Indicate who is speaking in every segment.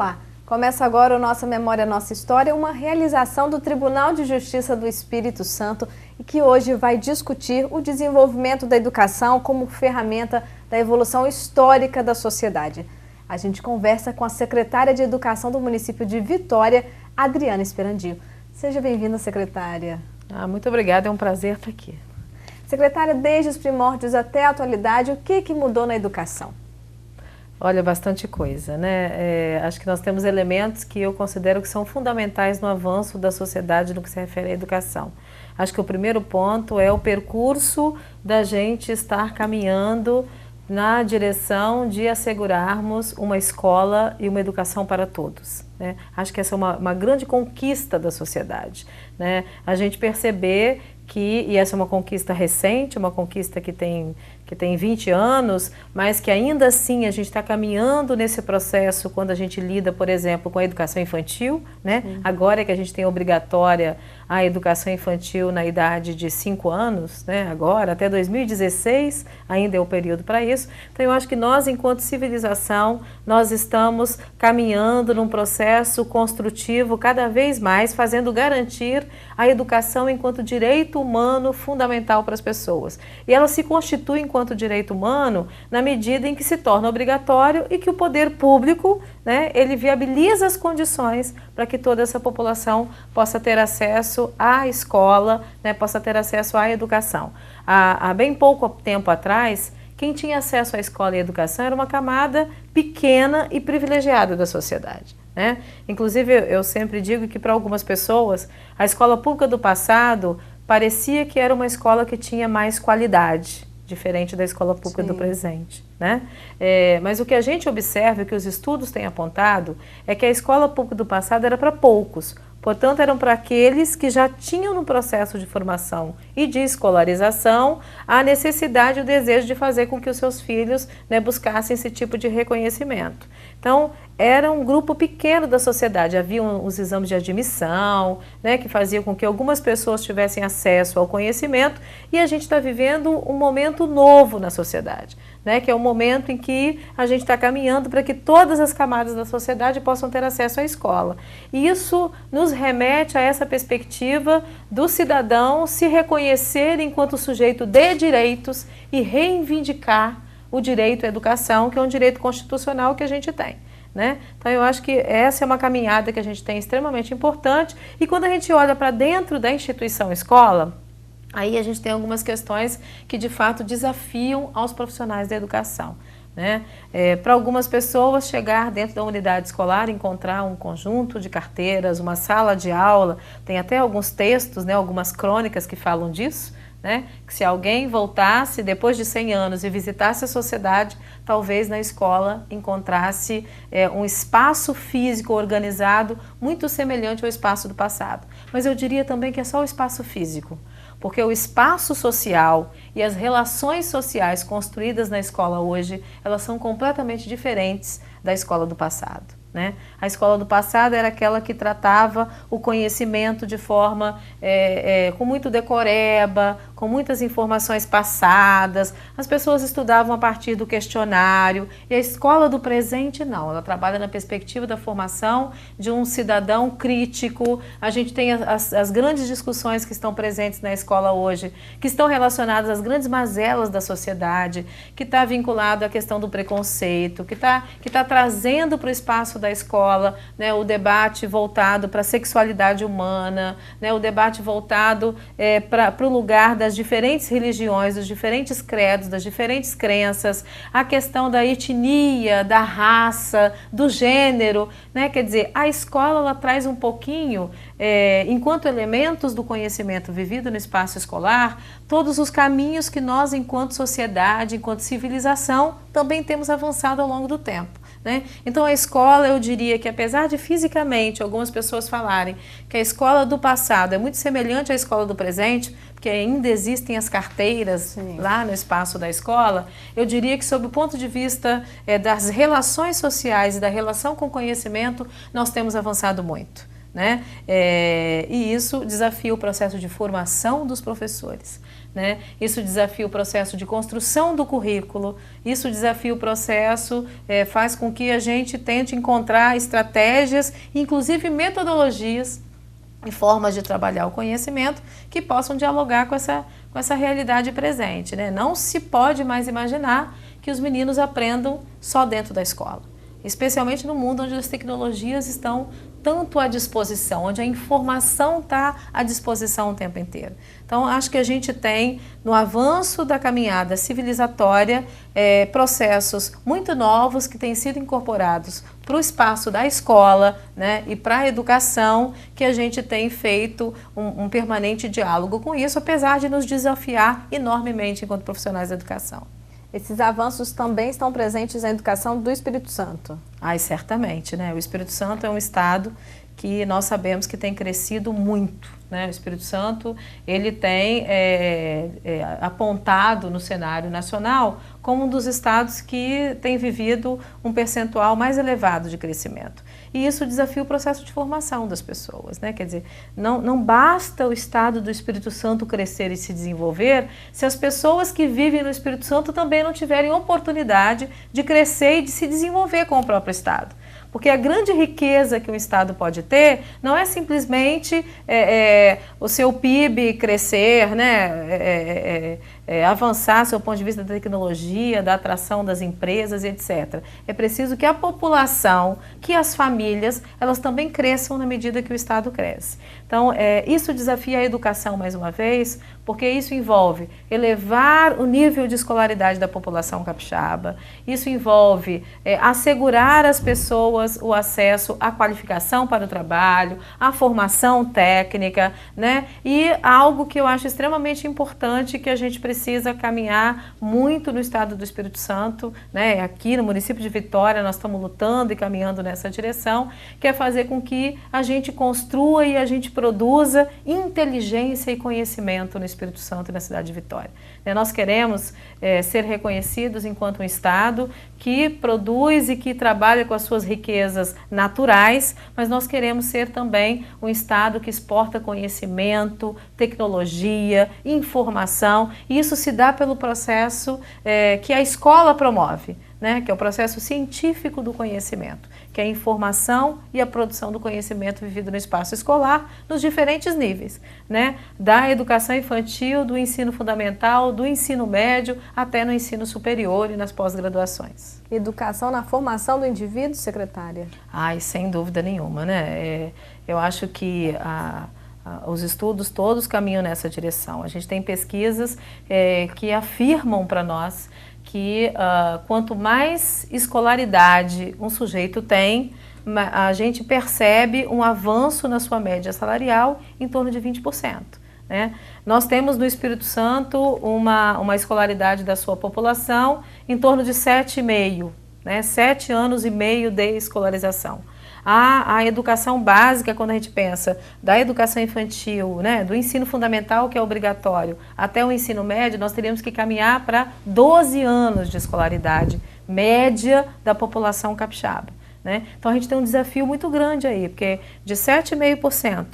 Speaker 1: Olá, começa agora o Nossa Memória, Nossa História, uma realização do Tribunal de Justiça do Espírito Santo e que hoje vai discutir o desenvolvimento da educação como ferramenta da evolução histórica da sociedade. A gente conversa com a secretária de Educação do município de Vitória, Adriana Esperandio. Seja bem-vinda, secretária.
Speaker 2: Muito obrigada, é um prazer estar aqui.
Speaker 1: Secretária, desde os primórdios até a atualidade, o que mudou na educação?
Speaker 2: Olha, bastante coisa, né? Acho que nós temos elementos que eu considero que são fundamentais no avanço da sociedade no que se refere à educação. Acho que o primeiro ponto é o percurso da gente estar caminhando na direção de assegurarmos uma escola e uma educação para todos, né? Acho que essa é uma grande conquista da sociedade, né? A gente perceber que, e essa é uma conquista recente, uma conquista que tem 20 anos, mas que ainda assim a gente está caminhando nesse processo quando a gente lida, por exemplo, com a educação infantil, né? Agora é que a gente tem obrigatória a educação infantil na idade de 5 anos, né? Agora, até 2016, ainda é o período para isso. Então eu acho que nós, enquanto civilização, nós estamos caminhando num processo construtivo cada vez mais, fazendo garantir a educação enquanto direito humano fundamental para as pessoas. E ela se constitui enquanto direito humano na medida em que se torna obrigatório e que o poder público, né, ele viabiliza as condições para que toda essa população possa ter acesso à escola, né, possa ter acesso à educação. Há bem pouco tempo atrás, quem tinha acesso à escola e à educação era uma camada pequena e privilegiada da sociedade, né? Inclusive, eu sempre digo que para algumas pessoas, a escola pública do passado parecia que era uma escola que tinha mais qualidade, diferente da escola pública do presente, né? Mas o que a gente observa, que os estudos têm apontado, é que a escola pública do passado era para poucos. Portanto, eram para aqueles que já tinham no processo de formação e de escolarização a necessidade e o desejo de fazer com que os seus filhos, né, buscassem esse tipo de reconhecimento. Então, era um grupo pequeno da sociedade, havia os exames de admissão, né, que faziam com que algumas pessoas tivessem acesso ao conhecimento, e a gente está vivendo um momento novo na sociedade, né, que é o momento em que a gente está caminhando para que todas as camadas da sociedade possam ter acesso à escola. E isso nos remete a essa perspectiva do cidadão se reconhecer enquanto sujeito de direitos e reivindicar o direito à educação, que é um direito constitucional que a gente tem, né? Então eu acho que essa é uma caminhada que a gente tem extremamente importante, e quando a gente olha para dentro da instituição escola, aí a gente tem algumas questões que de fato desafiam aos profissionais da educação, né? Para algumas pessoas, chegar dentro da unidade escolar, encontrar um conjunto de carteiras, uma sala de aula, tem até alguns textos, né, algumas crônicas que falam disso, né? Que se alguém voltasse depois de 100 anos e visitasse a sociedade, talvez na escola encontrasse um espaço físico organizado muito semelhante ao espaço do passado. Mas eu diria também que é só o espaço físico, porque o espaço social e as relações sociais construídas na escola hoje, elas são completamente diferentes da escola do passado, né? A escola do passado era aquela que tratava o conhecimento de forma com muito decoreba, com muitas informações passadas, as pessoas estudavam a partir do questionário, e a escola do presente não, ela trabalha na perspectiva da formação de um cidadão crítico. A gente tem as grandes discussões que estão presentes na escola hoje, que estão relacionadas às grandes mazelas da sociedade, que está vinculado à questão do preconceito, que tá trazendo para o espaço da escola, né, o debate voltado para a sexualidade humana, né, o debate voltado para o lugar das diferentes religiões, dos diferentes credos, das diferentes crenças, a questão da etnia, da raça, do gênero, né? Quer dizer, a escola ela traz um pouquinho, enquanto elementos do conhecimento vivido no espaço escolar, todos os caminhos que nós, enquanto sociedade, enquanto civilização, também temos avançado ao longo do tempo, né? Então a escola, eu diria que apesar de fisicamente algumas pessoas falarem que a escola do passado é muito semelhante à escola do presente, porque ainda existem as carteiras lá no espaço da escola, eu diria que sob o ponto de vista das relações sociais e da relação com o conhecimento, nós temos avançado muito, né? E isso desafia o processo de formação dos professores, né? Isso desafia o processo de construção do currículo, isso desafia o processo, faz com que a gente tente encontrar estratégias, inclusive metodologias e formas de trabalhar o conhecimento que possam dialogar com essa realidade presente, né? Não se pode mais imaginar que os meninos aprendam só dentro da escola, especialmente no mundo onde as tecnologias estão tanto à disposição, onde a informação está à disposição o tempo inteiro. Então, acho que a gente tem, no avanço da caminhada civilizatória, processos muito novos que têm sido incorporados para o espaço da escola, né, e para a educação, que a gente tem feito um permanente diálogo com isso, apesar de nos desafiar enormemente enquanto profissionais da educação.
Speaker 1: Esses avanços também estão presentes na educação do Espírito Santo?
Speaker 2: Certamente, né? O Espírito Santo é um estado que nós sabemos que tem crescido muito, né? O Espírito Santo, ele tem apontado no cenário nacional como um dos estados que tem vivido um percentual mais elevado de crescimento. E isso desafia o processo de formação das pessoas, né? Quer dizer, não basta o estado do Espírito Santo crescer e se desenvolver se as pessoas que vivem no Espírito Santo também não tiverem oportunidade de crescer e de se desenvolver com o próprio estado. Porque a grande riqueza que um estado pode ter não é simplesmente o seu PIB crescer, né? Avançar do ponto de vista da tecnologia, da atração das empresas, etc. É preciso que a população, que as famílias, elas também cresçam na medida que o estado cresce. Então, isso desafia a educação mais uma vez, porque isso envolve elevar o nível de escolaridade da população capixaba, isso envolve assegurar às pessoas o acesso à qualificação para o trabalho, à formação técnica, né? E algo que eu acho extremamente importante, que a gente precisa caminhar muito no estado do Espírito Santo, né? Aqui no município de Vitória nós estamos lutando e caminhando nessa direção, que é fazer com que a gente construa e a gente produza inteligência e conhecimento no Espírito Santo e na cidade de Vitória. Nós queremos ser reconhecidos enquanto um estado que produz e que trabalha com as suas riquezas naturais, mas nós queremos ser também um estado que exporta conhecimento, tecnologia, informação, e isso se dá pelo processo que a escola promove, né, que é o processo científico do conhecimento, que é a informação e a produção do conhecimento vivido no espaço escolar nos diferentes níveis, né, da educação infantil, do ensino fundamental, do ensino médio, até no ensino superior e nas pós-graduações.
Speaker 1: Educação na formação do indivíduo, secretária?
Speaker 2: Sem dúvida nenhuma, né? Eu acho que os estudos todos caminham nessa direção. A gente tem pesquisas que afirmam para nós que quanto mais escolaridade um sujeito tem, a gente percebe um avanço na sua média salarial em torno de 20%. Né? Nós temos no Espírito Santo uma escolaridade da sua população em torno de 7,5, né? 7 anos e meio de escolarização. A educação básica, quando a gente pensa da educação infantil, né, do ensino fundamental, que é obrigatório, até o ensino médio, nós teríamos que caminhar para 12 anos de escolaridade média da população capixaba, né? Então a gente tem um desafio muito grande aí, porque de 7,5%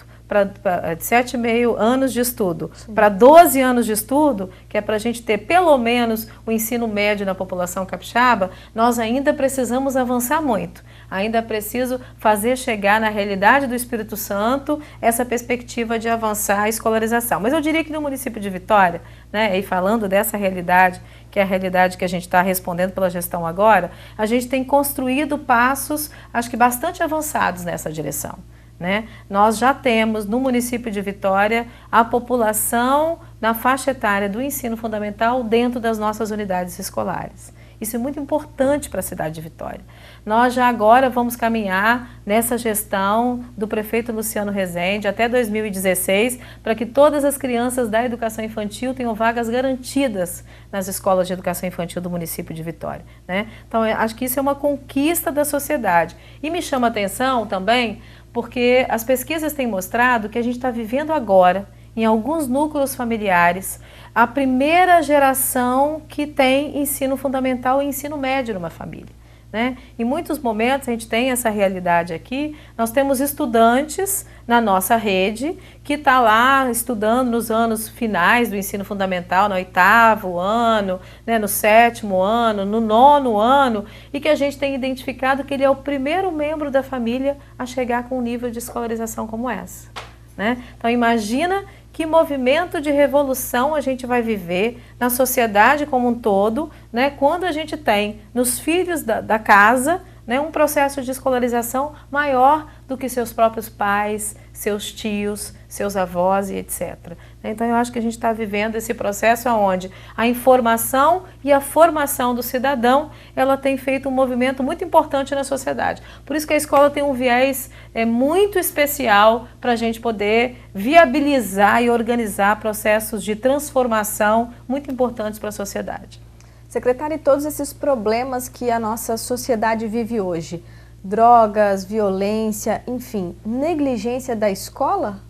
Speaker 2: de 7,5 anos de estudo para 12 anos de estudo, que é para a gente ter pelo menos o ensino médio na população capixaba, nós ainda precisamos avançar muito. Ainda é preciso fazer chegar na realidade do Espírito Santo essa perspectiva de avançar a escolarização. Mas eu diria que no município de Vitória, né, e falando dessa realidade, que é a realidade que a gente está respondendo pela gestão agora, a gente tem construído passos, acho que bastante avançados nessa direção. Né? Nós já temos no município de Vitória a população na faixa etária do ensino fundamental dentro das nossas unidades escolares. Isso é muito importante para a cidade de Vitória. Nós já agora vamos caminhar nessa gestão do prefeito Luciano Rezende até 2016 para que todas as crianças da educação infantil tenham vagas garantidas nas escolas de educação infantil do município de Vitória. Né? Então, acho que isso é uma conquista da sociedade. E me chama a atenção também porque as pesquisas têm mostrado que a gente está vivendo agora, em alguns núcleos familiares, a primeira geração que tem ensino fundamental e ensino médio numa família. né? Em muitos momentos a gente tem essa realidade aqui, nós temos estudantes na nossa rede que está lá estudando nos anos finais do ensino fundamental, no 8º ano, né, no 7º ano, no 9º ano, e que a gente tem identificado que ele é o primeiro membro da família a chegar com um nível de escolarização como essa, né? Então imagina que movimento de revolução a gente vai viver na sociedade como um todo, né, quando a gente tem nos filhos da casa, né, um processo de escolarização maior do que seus próprios pais, seus tios, seus avós e etc. Então eu acho que a gente está vivendo esse processo onde a informação e a formação do cidadão, ela tem feito um movimento muito importante na sociedade. Por isso que a escola tem um viés muito especial para a gente poder viabilizar e organizar processos de transformação muito importantes para a sociedade.
Speaker 1: Secretária, e todos esses problemas que a nossa sociedade vive hoje, drogas, violência, enfim, negligência da escola?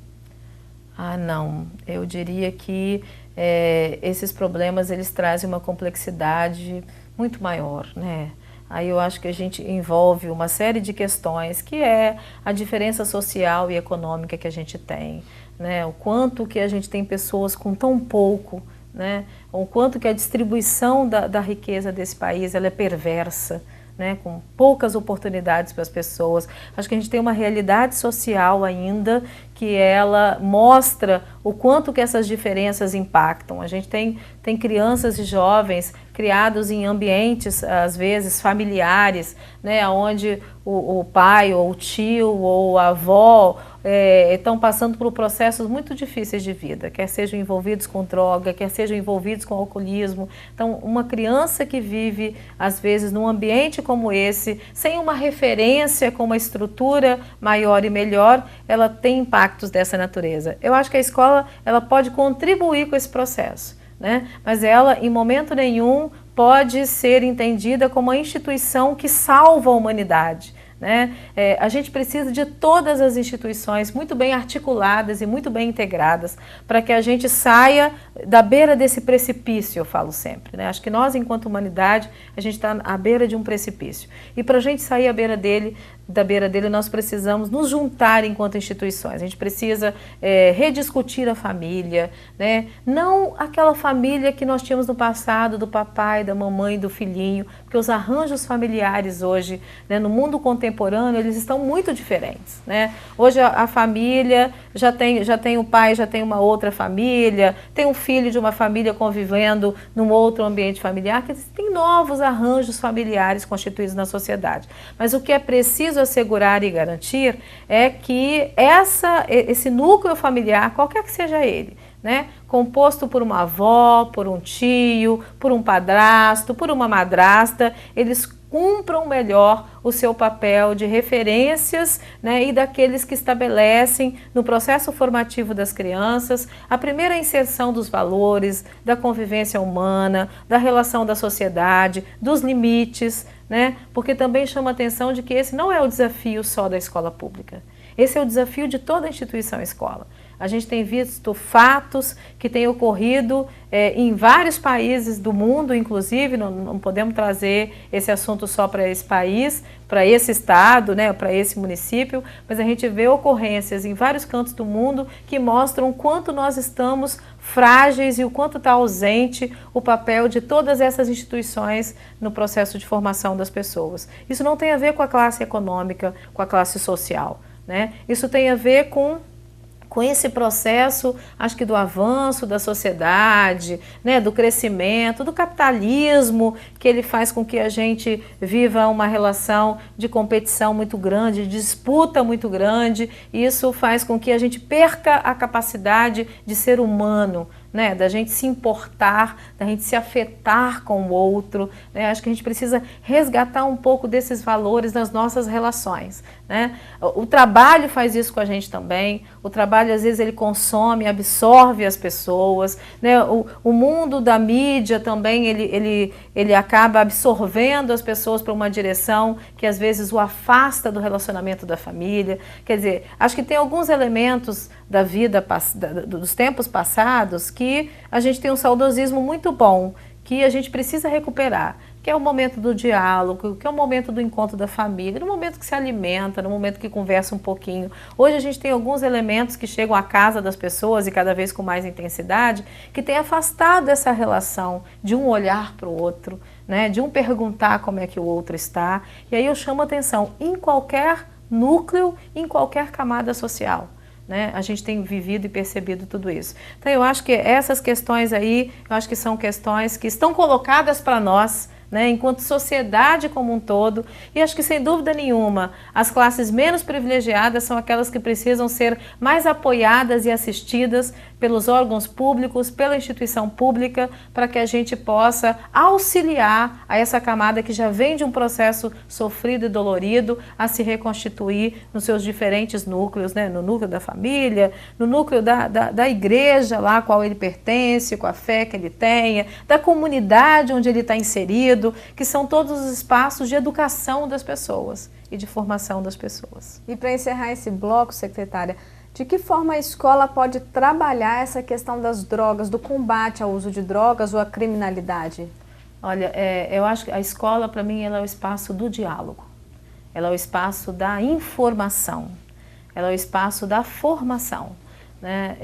Speaker 2: Ah, não. Eu diria que esses problemas eles trazem uma complexidade muito maior, né? Aí eu acho que a gente envolve uma série de questões que é a diferença social e econômica que a gente tem, né? O quanto que a gente tem pessoas com tão pouco, né? O quanto que a distribuição da riqueza desse país ela é perversa, né? Com poucas oportunidades para as pessoas. Acho que a gente tem uma realidade social ainda que ela mostra o quanto que essas diferenças impactam. A gente tem crianças e jovens criados em ambientes, às vezes, familiares, né? Onde o pai ou o tio ou a avó estão passando por processos muito difíceis de vida, quer sejam envolvidos com droga, quer sejam envolvidos com alcoolismo. Então, uma criança que vive, às vezes, num ambiente como esse, sem uma referência com uma estrutura maior e melhor, ela tem impactos dessa natureza. Eu acho que a escola ela pode contribuir com esse processo, né? Mas ela, em momento nenhum, pode ser entendida como uma instituição que salva a humanidade, né? A gente precisa de todas as instituições muito bem articuladas e muito bem integradas para que a gente saia da beira desse precipício, eu falo sempre, né? Acho que nós, enquanto humanidade, a gente está à beira de um precipício. E para a gente sair da beira dele, nós precisamos nos juntar enquanto instituições. A gente precisa rediscutir a família, né? Não aquela família que nós tínhamos no passado, do papai, da mamãe, do filhinho, porque os arranjos familiares hoje, né, no mundo contemporâneo, eles estão muito diferentes, né? Hoje a família já tem o pai, já tem uma outra família, tem um filho de uma família convivendo num outro ambiente familiar, que tem novos arranjos familiares constituídos na sociedade. Mas o que é preciso assegurar e garantir é que esse núcleo familiar, qualquer que seja ele, né, composto por uma avó, por um tio, por um padrasto, por uma madrasta, eles cumpram melhor o seu papel de referências, né, e daqueles que estabelecem no processo formativo das crianças a primeira inserção dos valores, da convivência humana, da relação da sociedade, dos limites, né, porque também chama a atenção de que esse não é o desafio só da escola pública. Esse é o desafio de toda a instituição escola. A gente tem visto fatos que têm ocorrido em vários países do mundo, inclusive, não podemos trazer esse assunto só para esse país, para esse estado, né, para esse município, mas a gente vê ocorrências em vários cantos do mundo que mostram o quanto nós estamos frágeis e o quanto está ausente o papel de todas essas instituições no processo de formação das pessoas. Isso não tem a ver com a classe econômica, com a classe social, né? Isso tem a ver com esse processo, acho que do avanço da sociedade, né, do crescimento, do capitalismo, que ele faz com que a gente viva uma relação de competição muito grande, de disputa muito grande, e isso faz com que a gente perca a capacidade de ser humano, né, da gente se importar, da gente se afetar com o outro, né? Acho que a gente precisa resgatar um pouco desses valores nas nossas relações, né? O trabalho faz isso com a gente também, o trabalho às vezes ele consome, absorve as pessoas, né? O mundo da mídia também, ele acaba absorvendo as pessoas para uma direção que às vezes o afasta do relacionamento da família. Quer dizer, acho que tem alguns elementos da vida, dos tempos passados, que a gente tem um saudosismo muito bom, que a gente precisa recuperar, que é o momento do diálogo, que é o momento do encontro da família, no momento que se alimenta, no momento que conversa um pouquinho. Hoje a gente tem alguns elementos que chegam à casa das pessoas e cada vez com mais intensidade, que tem afastado essa relação de um olhar para o outro, né, de um perguntar como é que o outro está. E aí eu chamo a atenção em qualquer núcleo, em qualquer camada social. Né? A gente tem vivido e percebido tudo isso. Então eu acho que essas questões aí, eu acho que são questões que estão colocadas para nós, né, enquanto sociedade como um todo, e acho que sem dúvida nenhuma as classes menos privilegiadas são aquelas que precisam ser mais apoiadas e assistidas pelos órgãos públicos, pela instituição pública, para que a gente possa auxiliar a essa camada que já vem de um processo sofrido e dolorido a se reconstituir nos seus diferentes núcleos, né? No núcleo da família, no núcleo da igreja lá a qual ele pertence, com a fé que ele tenha, da comunidade onde ele está inserido, que são todos os espaços de educação das pessoas e de formação das pessoas.
Speaker 1: E para encerrar esse bloco, secretária, de que forma a escola pode trabalhar essa questão das drogas, do combate ao uso de drogas ou à criminalidade?
Speaker 2: Olha, eu acho que a escola, para mim, ela é o espaço do diálogo, ela é o espaço da informação, ela é o espaço da formação. Né?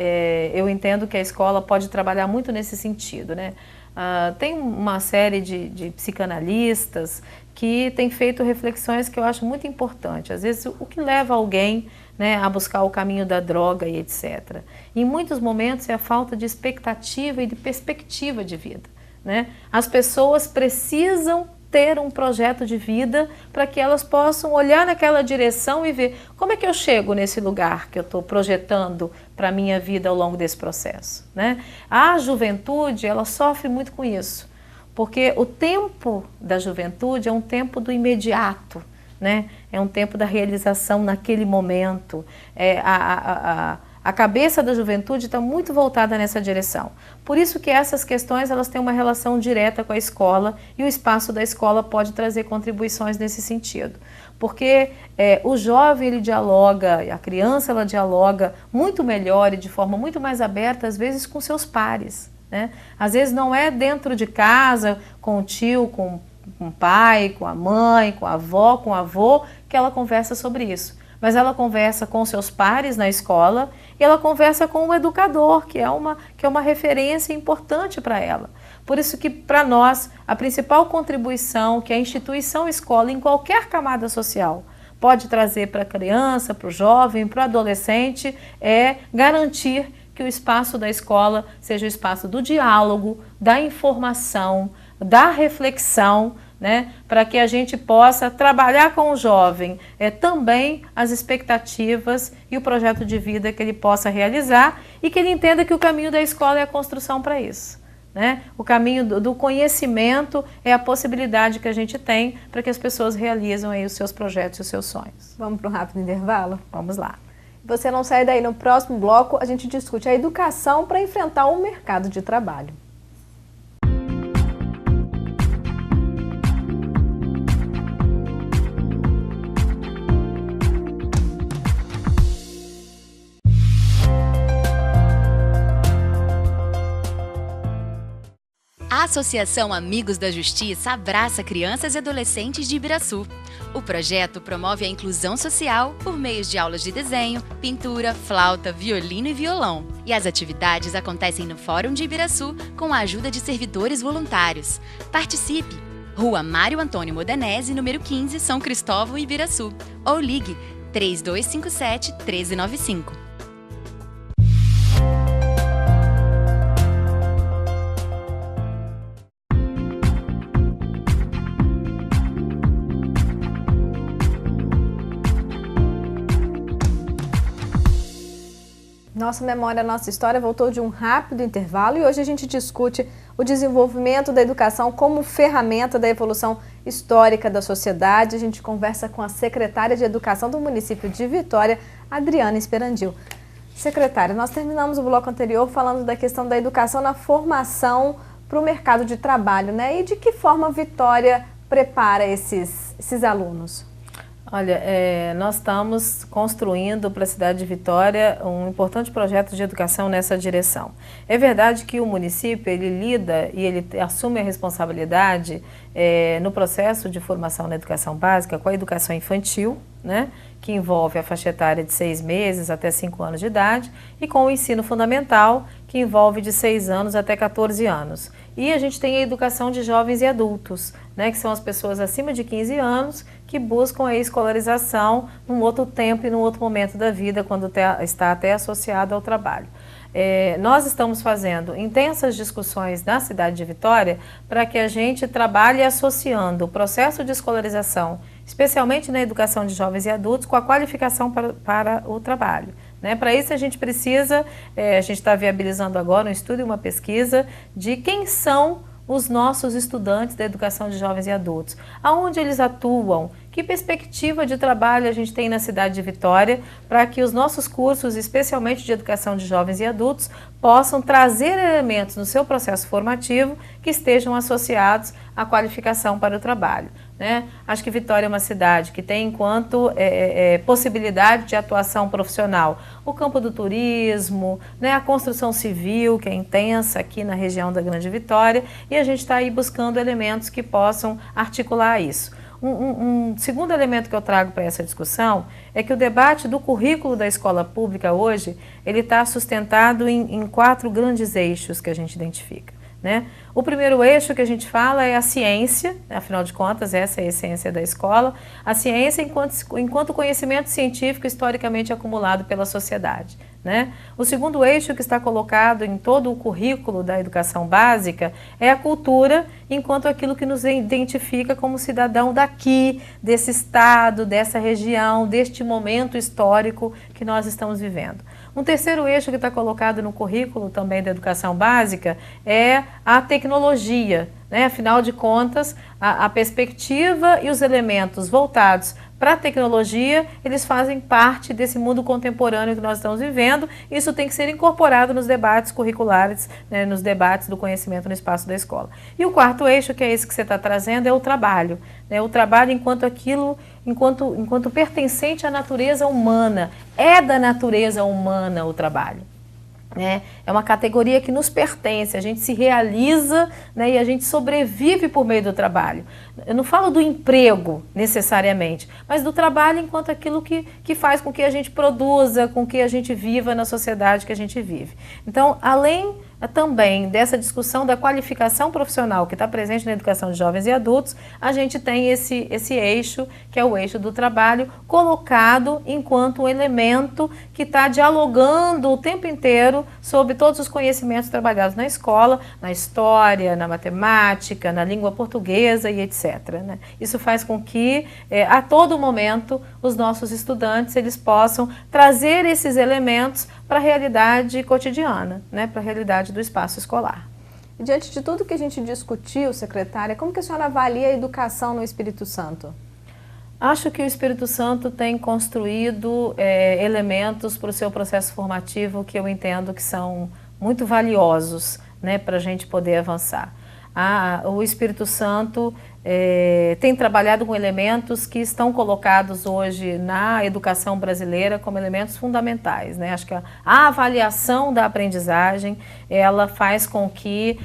Speaker 2: Eu entendo que a escola pode trabalhar muito nesse sentido. Né? Tem uma série de psicanalistas que têm feito reflexões que eu acho muito importantes. Às vezes, o que leva alguém, né, a buscar o caminho da droga e etc. Em muitos momentos é a falta de expectativa e de perspectiva de vida. Né? As pessoas precisam ter um projeto de vida para que elas possam olhar naquela direção e ver como é que eu chego nesse lugar que eu estou projetando para a minha vida ao longo desse processo. Né? A juventude, ela sofre muito com isso, porque o tempo da juventude é um tempo do imediato, né? É um tempo da realização naquele momento. A cabeça da juventude está muito voltada nessa direção. Por isso que essas questões elas têm uma relação direta com a escola e o espaço da escola pode trazer contribuições nesse sentido. Porque o jovem ele dialoga, a criança ela dialoga muito melhor e de forma muito mais aberta, às vezes com seus pares. Né? Às vezes não é dentro de casa, com o tio, com o pai, com a mãe, com a avó, com o avô, que ela conversa sobre isso. Mas ela conversa com seus pares na escola e ela conversa com o educador, que é uma referência importante para ela. Por isso que, para nós, a principal contribuição que a instituição escola, em qualquer camada social, pode trazer para a criança, para o jovem, para o adolescente, é garantir que o espaço da escola seja o espaço do diálogo, da informação, da reflexão, né, para que a gente possa trabalhar com o jovem também as expectativas e o projeto de vida que ele possa realizar e que ele entenda que o caminho da escola é a construção para isso. Né? O caminho do conhecimento é a possibilidade que a gente tem para que as pessoas realizem aí os seus projetos e os seus sonhos.
Speaker 1: Vamos para um rápido intervalo?
Speaker 2: Vamos lá.
Speaker 1: Você não sai daí, no próximo bloco a gente discute a educação para enfrentar o mercado de trabalho.
Speaker 3: A Associação Amigos da Justiça abraça crianças e adolescentes de Ibiraçu. O projeto promove a inclusão social por meio de aulas de desenho, pintura, flauta, violino e violão. E as atividades acontecem no Fórum de Ibiraçu com a ajuda de servidores voluntários. Participe! Rua Mário Antônio Modenese, número 15, São Cristóvão, Ibiraçu. Ou ligue 3257-1395.
Speaker 1: Nossa Memória, Nossa História voltou de um rápido intervalo e hoje a gente discute o desenvolvimento da educação como ferramenta da evolução histórica da sociedade. A gente conversa com a secretária de Educação do município de Vitória, Adriana Esperandil. Secretária, nós terminamos o bloco anterior falando da questão da educação na formação para o mercado de trabalho, né? E de que forma a Vitória prepara esses alunos?
Speaker 2: Olha, nós estamos construindo para a cidade de Vitória um importante projeto de educação nessa direção. É verdade que o município, ele lida e ele assume a responsabilidade no processo de formação na educação básica com a educação infantil, né, que envolve a faixa etária de 6 meses até 5 anos de idade, e com o ensino fundamental, que envolve de 6 anos até 14 anos. E a gente tem a educação de jovens e adultos, né, que são as pessoas acima de 15 anos que buscam a escolarização num outro tempo e num outro momento da vida, quando está até associado ao trabalho. Nós estamos fazendo intensas discussões na cidade de Vitória para que a gente trabalhe associando o processo de escolarização, especialmente na educação de jovens e adultos, com a qualificação para o trabalho. Para isso a gente precisa, a gente está viabilizando agora um estudo e uma pesquisa de quem são os nossos estudantes da educação de jovens e adultos, aonde eles atuam, que perspectiva de trabalho a gente tem na cidade de Vitória para que os nossos cursos, especialmente de educação de jovens e adultos, possam trazer elementos no seu processo formativo que estejam associados à qualificação para o trabalho. Acho que Vitória é uma cidade que tem, enquanto possibilidade de atuação profissional, o campo do turismo, a construção civil, que é intensa aqui na região da Grande Vitória, e a gente está aí buscando elementos que possam articular isso. Um segundo elemento que eu trago para essa discussão é que o debate do currículo da escola pública hoje, ele está sustentado em 4 grandes eixos que a gente identifica. O primeiro eixo que a gente fala é a ciência, afinal de contas essa é a essência da escola, a ciência enquanto conhecimento científico historicamente acumulado pela sociedade. O segundo eixo que está colocado em todo o currículo da educação básica é a cultura, enquanto aquilo que nos identifica como cidadão daqui, desse estado, dessa região, deste momento histórico que nós estamos vivendo. Um terceiro eixo que está colocado no currículo também da educação básica é a tecnologia. Afinal de contas, a perspectiva e os elementos voltados para a tecnologia, eles fazem parte desse mundo contemporâneo que nós estamos vivendo. Isso tem que ser incorporado nos debates curriculares, nos debates do conhecimento no espaço da escola. E o quarto eixo, que é esse que você está trazendo, é o trabalho. O trabalho enquanto aquilo, enquanto pertencente à natureza humana. É da natureza humana o trabalho. É uma categoria que nos pertence, a gente se realiza e a gente sobrevive por meio do trabalho. Eu não falo do emprego necessariamente, mas do trabalho enquanto aquilo que faz com que a gente produza, com que a gente viva na sociedade que a gente vive. Então, além também dessa discussão da qualificação profissional que está presente na educação de jovens e adultos, a gente tem esse eixo, que é o eixo do trabalho, colocado enquanto um elemento que está dialogando o tempo inteiro sobre todos os conhecimentos trabalhados na escola, na história, na matemática, na língua portuguesa e etc. Isso faz com que, a todo momento, os nossos estudantes eles possam trazer esses elementos para a realidade cotidiana, para a realidade do espaço escolar.
Speaker 1: E diante de tudo que a gente discutiu, secretária, como que a senhora avalia a educação no Espírito Santo?
Speaker 2: Acho que o Espírito Santo tem construído elementos para o seu processo formativo que eu entendo que são muito valiosos para a gente poder avançar. O Espírito Santo tem trabalhado com elementos que estão colocados hoje na educação brasileira como elementos fundamentais. Acho que a avaliação da aprendizagem, ela faz com que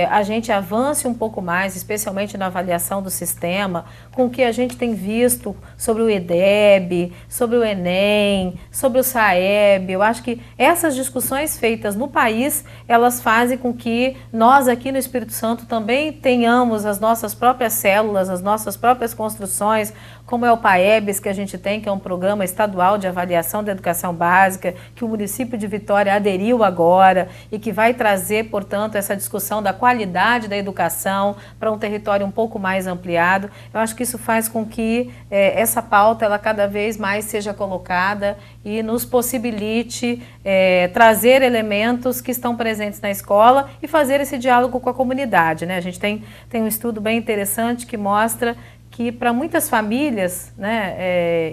Speaker 2: a gente avance um pouco mais, especialmente na avaliação do sistema, com o que a gente tem visto sobre o EDEB, sobre o Enem, sobre o SAEB. Eu acho que essas discussões feitas no país, elas fazem com que nós aqui no Espírito Santo também tenhamos as nossas próprias células, as nossas próprias construções, como é o PAEBS que a gente tem, que é um programa estadual de avaliação da educação básica, que o município de Vitória aderiu agora e que vai trazer, portanto, essa discussão da qualidade da educação para um território um pouco mais ampliado. Eu acho que isso faz com que essa pauta ela cada vez mais seja colocada e nos possibilite trazer elementos que estão presentes na escola e fazer esse diálogo com a comunidade. A gente tem um estudo bem interessante que mostra que para muitas famílias,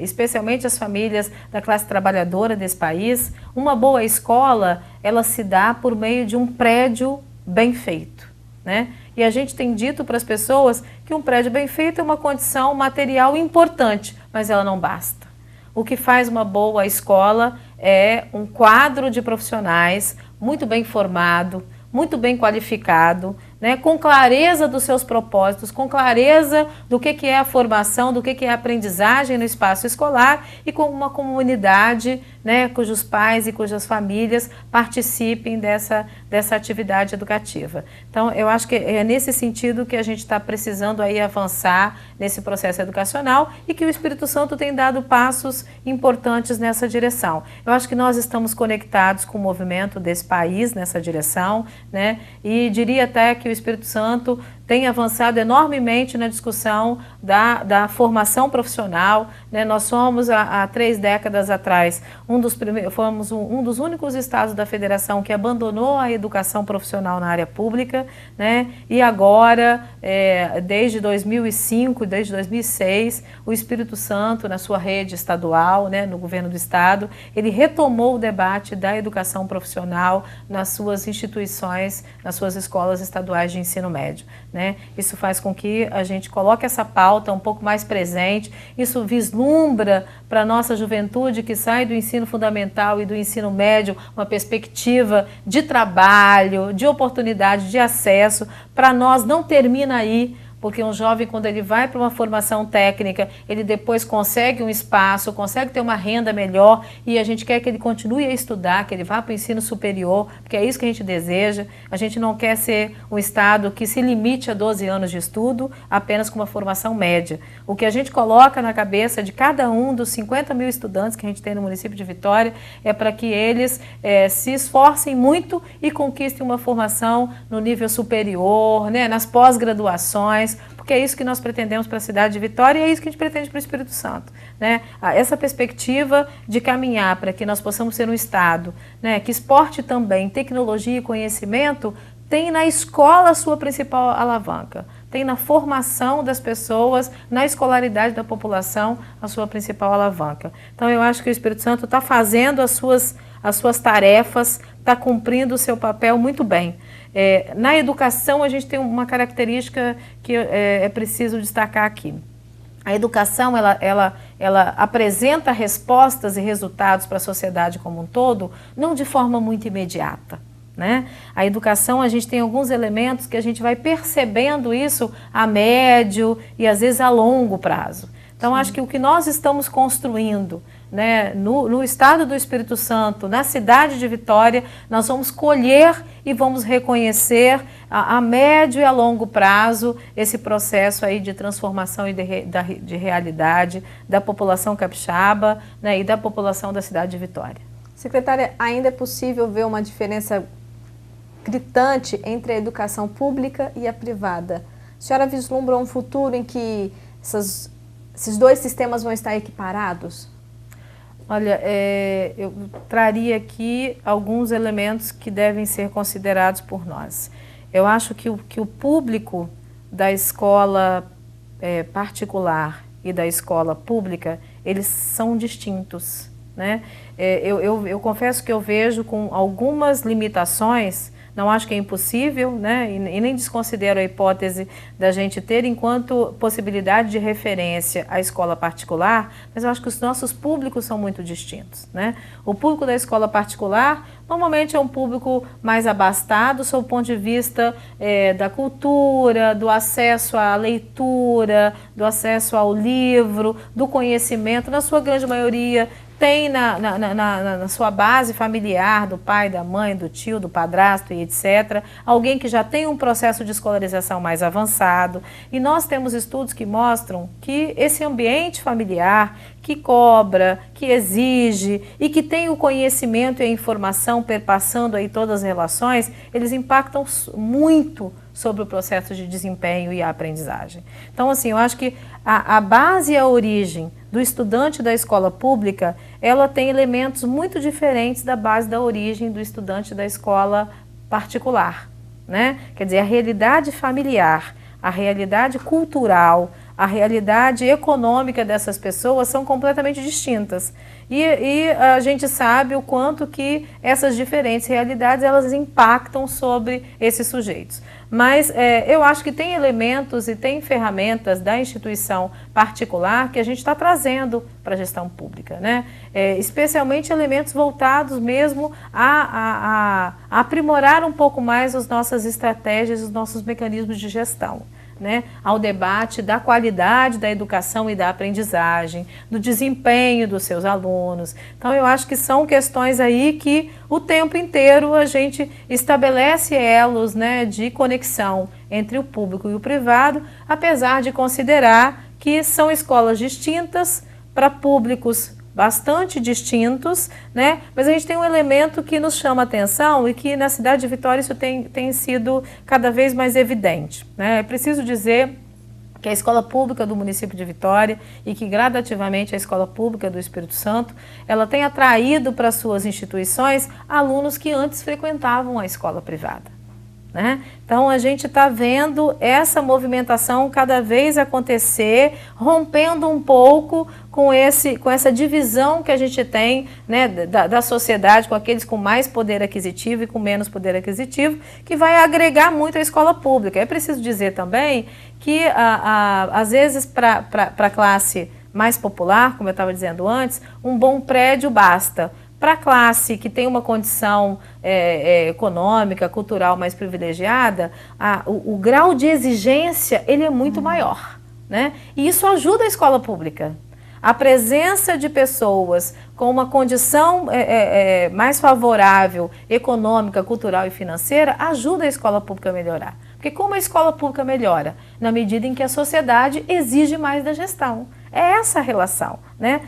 Speaker 2: especialmente as famílias da classe trabalhadora desse país, uma boa escola ela se dá por meio de um prédio bem feito. né? E a gente tem dito para as pessoas que um prédio bem feito é uma condição material importante, mas ela não basta. O que faz uma boa escola é um quadro de profissionais muito bem formado, muito bem qualificado, né, com clareza dos seus propósitos, com clareza do que é a formação, do que é a aprendizagem no espaço escolar e com uma comunidade, né, cujos pais e cujas famílias participem dessa atividade educativa. Então, eu acho que é nesse sentido que a gente está precisando aí avançar nesse processo educacional e que o Espírito Santo tem dado passos importantes nessa direção. Eu acho que nós estamos conectados com o movimento desse país nessa direção, né, e diria até que o Espírito Santo tem avançado enormemente na discussão da formação profissional, né? Nós somos, há 3 décadas atrás, fomos um dos únicos estados da federação que abandonou a educação profissional na área pública, né? E agora, desde 2005, desde 2006, o Espírito Santo, na sua rede estadual, né, no governo do estado, ele retomou o debate da educação profissional nas suas instituições, nas suas escolas estaduais de ensino médio, né? Isso faz com que a gente coloque essa pauta um pouco mais presente, isso vislumbra para a nossa juventude que sai do ensino fundamental e do ensino médio uma perspectiva de trabalho, de oportunidade, de acesso. Para nós não termina aí, porque um jovem, quando ele vai para uma formação técnica, ele depois consegue um espaço, consegue ter uma renda melhor e a gente quer que ele continue a estudar, que ele vá para o ensino superior, porque é isso que a gente deseja. A gente não quer ser um estado que se limite a 12 anos de estudo apenas com uma formação média. O que a gente coloca na cabeça de cada um dos 50 mil estudantes que a gente tem no município de Vitória é para que eles se esforcem muito e conquistem uma formação no nível superior, né, nas pós-graduações, porque é isso que nós pretendemos para a cidade de Vitória e é isso que a gente pretende para o Espírito Santo, né? Essa perspectiva de caminhar para que nós possamos ser um estado, né, que exporte também tecnologia e conhecimento, tem na escola a sua principal alavanca, tem na formação das pessoas, na escolaridade da população a sua principal alavanca. Então eu acho que o Espírito Santo está fazendo as suas tarefas, está cumprindo o seu papel muito bem. Na educação a gente tem uma característica que é preciso destacar aqui. A educação ela apresenta respostas e resultados para a sociedade como um todo, não de forma muito imediata, né? A educação, a gente tem alguns elementos que a gente vai percebendo isso a médio e às vezes a longo prazo. Então, acho que o que nós estamos construindo, né, no estado do Espírito Santo, na cidade de Vitória, nós vamos colher e vamos reconhecer a médio e a longo prazo esse processo aí de transformação e de realidade da população capixaba, né, e da população da cidade de Vitória.
Speaker 1: Secretária, ainda é possível ver uma diferença gritante entre a educação pública e a privada? A senhora vislumbra um futuro em que esses dois sistemas vão estar equiparados?
Speaker 2: Olha, eu traria aqui alguns elementos que devem ser considerados por nós. Eu acho que o público da escola particular e da escola pública, eles são distintos, né? Eu confesso que eu vejo com algumas limitações. Não acho que é impossível, né? E nem desconsidero a hipótese da gente ter enquanto possibilidade de referência a escola particular, mas eu acho que os nossos públicos são muito distintos, né? O público da escola particular normalmente é um público mais abastado sob o ponto de vista da cultura, do acesso à leitura, do acesso ao livro, do conhecimento, na sua grande maioria. Tem na sua base familiar, do pai, da mãe, do tio, do padrasto e etc., alguém que já tem um processo de escolarização mais avançado. E nós temos estudos que mostram que esse ambiente familiar, que cobra, que exige e que tem o conhecimento e a informação perpassando aí todas as relações, eles impactam muito sobre o processo de desempenho e a aprendizagem. Então, assim, eu acho que a base e a origem do estudante da escola pública, ela tem elementos muito diferentes da base da origem do estudante da escola particular, né? Quer dizer, a realidade familiar, a realidade cultural, a realidade econômica dessas pessoas são completamente distintas. E a gente sabe o quanto que essas diferentes realidades elas impactam sobre esses sujeitos. Mas eu acho que tem elementos e tem ferramentas da instituição particular que a gente está trazendo para a gestão pública, né? Especialmente elementos voltados mesmo a aprimorar um pouco mais as nossas estratégias, os nossos mecanismos de gestão. Né, ao debate da qualidade da educação e da aprendizagem, do desempenho dos seus alunos. Então eu acho que são questões aí que o tempo inteiro a gente estabelece elos, né, de conexão entre o público e o privado, apesar de considerar que são escolas distintas para públicos bastante distintos, né? Mas a gente tem um elemento que nos chama a atenção e que na cidade de Vitória isso tem sido cada vez mais evidente, né? É preciso dizer que a escola pública do município de Vitória e que gradativamente a escola pública do Espírito Santo, ela tem atraído para suas instituições alunos que antes frequentavam a escola privada. Né? Então a gente está vendo essa movimentação cada vez acontecer, rompendo um pouco com essa divisão que a gente tem, né, da sociedade, com aqueles com mais poder aquisitivo e com menos poder aquisitivo, que vai agregar muito a escola pública. É preciso dizer também que às vezes para a classe mais popular, como eu estava dizendo antes, um bom prédio basta. Para a classe que tem uma condição econômica, cultural mais privilegiada, o grau de exigência ele é muito maior, né? E isso ajuda a escola pública. A presença de pessoas com uma condição mais favorável, econômica, cultural e financeira, ajuda a escola pública a melhorar. Porque como a escola pública melhora? Na medida em que a sociedade exige mais da gestão. É essa a relação, né?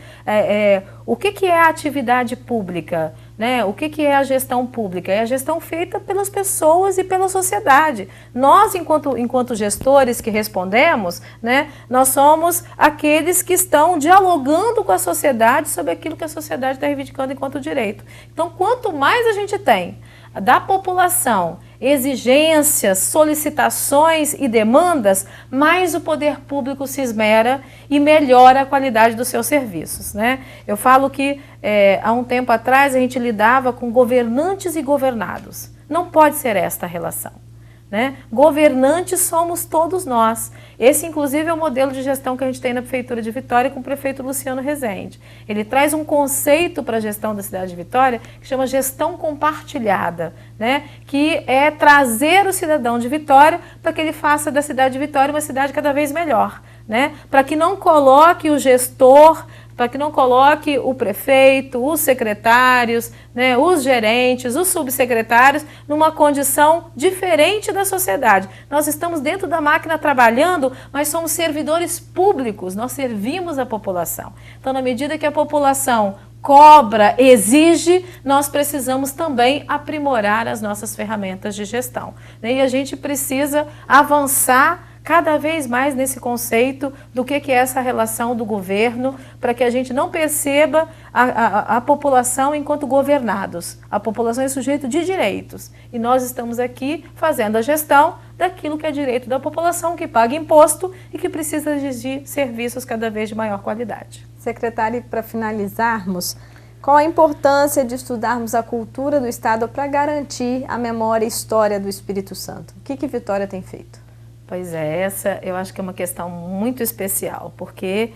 Speaker 2: O que é a atividade pública? Né? O que é a gestão pública? É a gestão feita pelas pessoas e pela sociedade. Nós, enquanto gestores que respondemos, né, nós somos aqueles que estão dialogando com a sociedade sobre aquilo que a sociedade está reivindicando enquanto direito. Então, quanto mais a gente tem da população exigências, solicitações e demandas, mais o poder público se esmera e melhora a qualidade dos seus serviços, né? Eu falo que há um tempo atrás a gente lidava com governantes e governados. Não pode ser esta a relação, né? Governantes somos todos nós. Esse, inclusive, é o modelo de gestão que a gente tem na Prefeitura de Vitória com o prefeito Luciano Rezende. Ele traz um conceito para a gestão da cidade de Vitória que chama gestão compartilhada, né? Que é trazer o cidadão de Vitória para que ele faça da cidade de Vitória uma cidade cada vez melhor, né? Para que não coloque o gestor, para que não coloque o prefeito, os secretários, né, os gerentes, os subsecretários numa condição diferente da sociedade. Nós estamos dentro da máquina trabalhando, mas somos servidores públicos, nós servimos a população. Então, na medida que a população cobra, exige, nós precisamos também aprimorar as nossas ferramentas de gestão. E a gente precisa avançar cada vez mais nesse conceito do que é essa relação do governo, para que a gente não perceba a população enquanto governados. A população é sujeito de direitos e nós estamos aqui fazendo a gestão daquilo que é direito da população, que paga imposto e que precisa exigir serviços cada vez de maior qualidade.
Speaker 1: Secretária, para finalizarmos, qual a importância de estudarmos a cultura do Estado para garantir a memória e história do Espírito Santo? O que Vitória tem feito?
Speaker 2: Pois é, essa eu acho que é uma questão muito especial, porque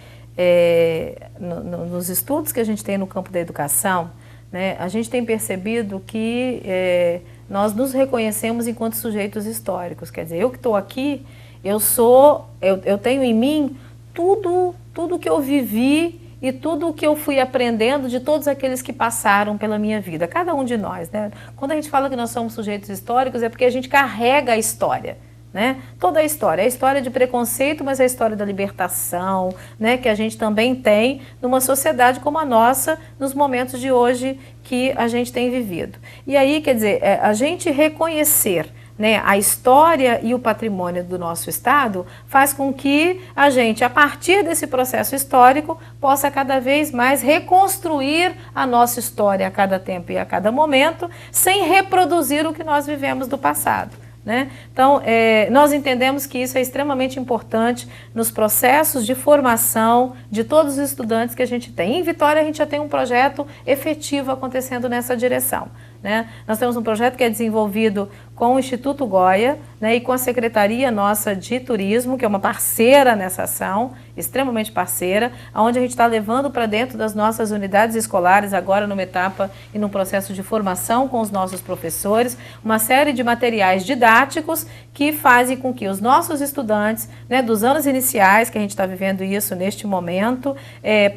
Speaker 2: nos estudos que a gente tem no campo da educação, né, a gente tem percebido que nós nos reconhecemos enquanto sujeitos históricos. Quer dizer, eu que estou aqui, eu tenho em mim tudo que eu vivi e tudo o que eu fui aprendendo de todos aqueles que passaram pela minha vida, cada um de nós, né? Quando a gente fala que nós somos sujeitos históricos, é porque a gente carrega a história. Né? Toda a história, é a história de preconceito, mas é a história da libertação, né? Que a gente também tem numa sociedade como a nossa, nos momentos de hoje que a gente tem vivido. E aí, quer dizer, a gente reconhecer, né, a história e o patrimônio do nosso Estado faz com que a gente, a partir desse processo histórico, possa cada vez mais reconstruir a nossa história a cada tempo e a cada momento, sem reproduzir o que nós vivemos do passado. né? Então, nós entendemos que isso é extremamente importante nos processos de formação de todos os estudantes que a gente tem. Em Vitória, a gente já tem um projeto efetivo acontecendo nessa direção, né? Nós temos um projeto que é desenvolvido com o Instituto Goya, né, e com a Secretaria nossa de Turismo, que é uma parceira nessa ação, extremamente parceira, onde a gente está levando para dentro das nossas unidades escolares, agora numa etapa e num processo de formação com os nossos professores, uma série de materiais didáticos que fazem com que os nossos estudantes, né, dos anos iniciais, que a gente está vivendo isso neste momento,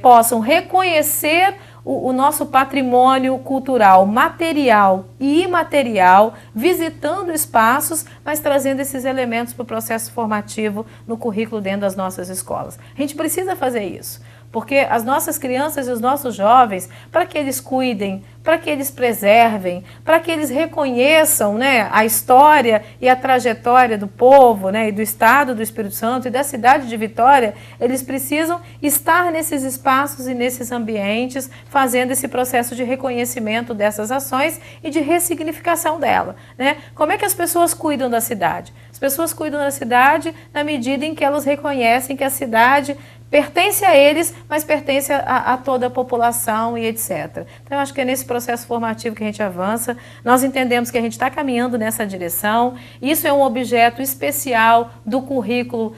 Speaker 2: possam reconhecer o nosso patrimônio cultural, material e imaterial, visitando espaços, mas trazendo esses elementos para o processo formativo no currículo dentro das nossas escolas. A gente precisa fazer isso, porque as nossas crianças e os nossos jovens, para que eles cuidem, para que eles preservem, para que eles reconheçam, né, a história e a trajetória do povo, né, e do estado do Espírito Santo e da cidade de Vitória, eles precisam estar nesses espaços e nesses ambientes, fazendo esse processo de reconhecimento dessas ações e de ressignificação dela, né? Como é que as pessoas cuidam da cidade? As pessoas cuidam da cidade na medida em que elas reconhecem que a cidade pertence a eles, mas pertence a toda a população e etc. Então, eu acho que é nesse processo formativo que a gente avança. Nós entendemos que a gente está caminhando nessa direção. Isso é um objeto especial do currículo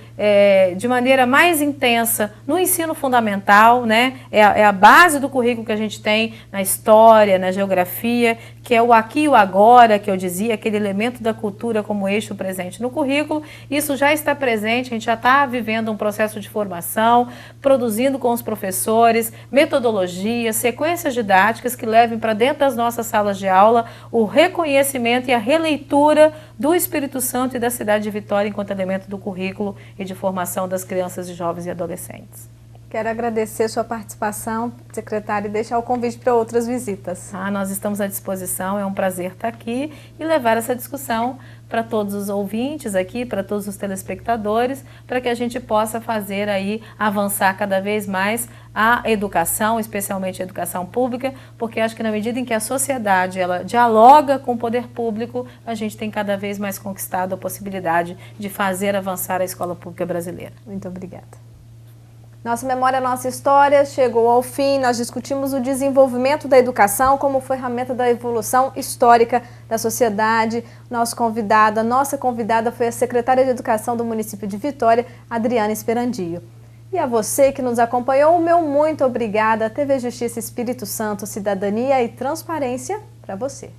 Speaker 2: de maneira mais intensa no ensino fundamental, né? É a base do currículo que a gente tem na história, na geografia, que é o aqui e o agora, que eu dizia, aquele elemento da cultura como eixo presente no currículo. Isso já está presente, a gente já está vivendo um processo de formação, produzindo com os professores metodologias, sequências didáticas que levem para dentro das nossas salas de aula o reconhecimento e a releitura do Espírito Santo e da cidade de Vitória enquanto elemento do currículo e de formação das crianças, e jovens e adolescentes.
Speaker 1: Quero agradecer sua participação, secretária, e deixar o convite para outras visitas.
Speaker 2: Nós estamos à disposição, é um prazer estar aqui e levar essa discussão para todos os ouvintes aqui, para todos os telespectadores, para que a gente possa fazer aí, avançar cada vez mais a educação, especialmente a educação pública, porque acho que na medida em que a sociedade ela dialoga com o poder público, a gente tem cada vez mais conquistado a possibilidade de fazer avançar a escola pública brasileira.
Speaker 1: Muito obrigada. Nossa Memória, Nossa História chegou ao fim. Nós discutimos o desenvolvimento da educação como ferramenta da evolução histórica da sociedade. Nossa convidada foi a secretária de Educação do município de Vitória, Adriana Esperandio. E a você que nos acompanhou, o meu muito obrigada. TV Justiça Espírito Santo, cidadania e transparência para você.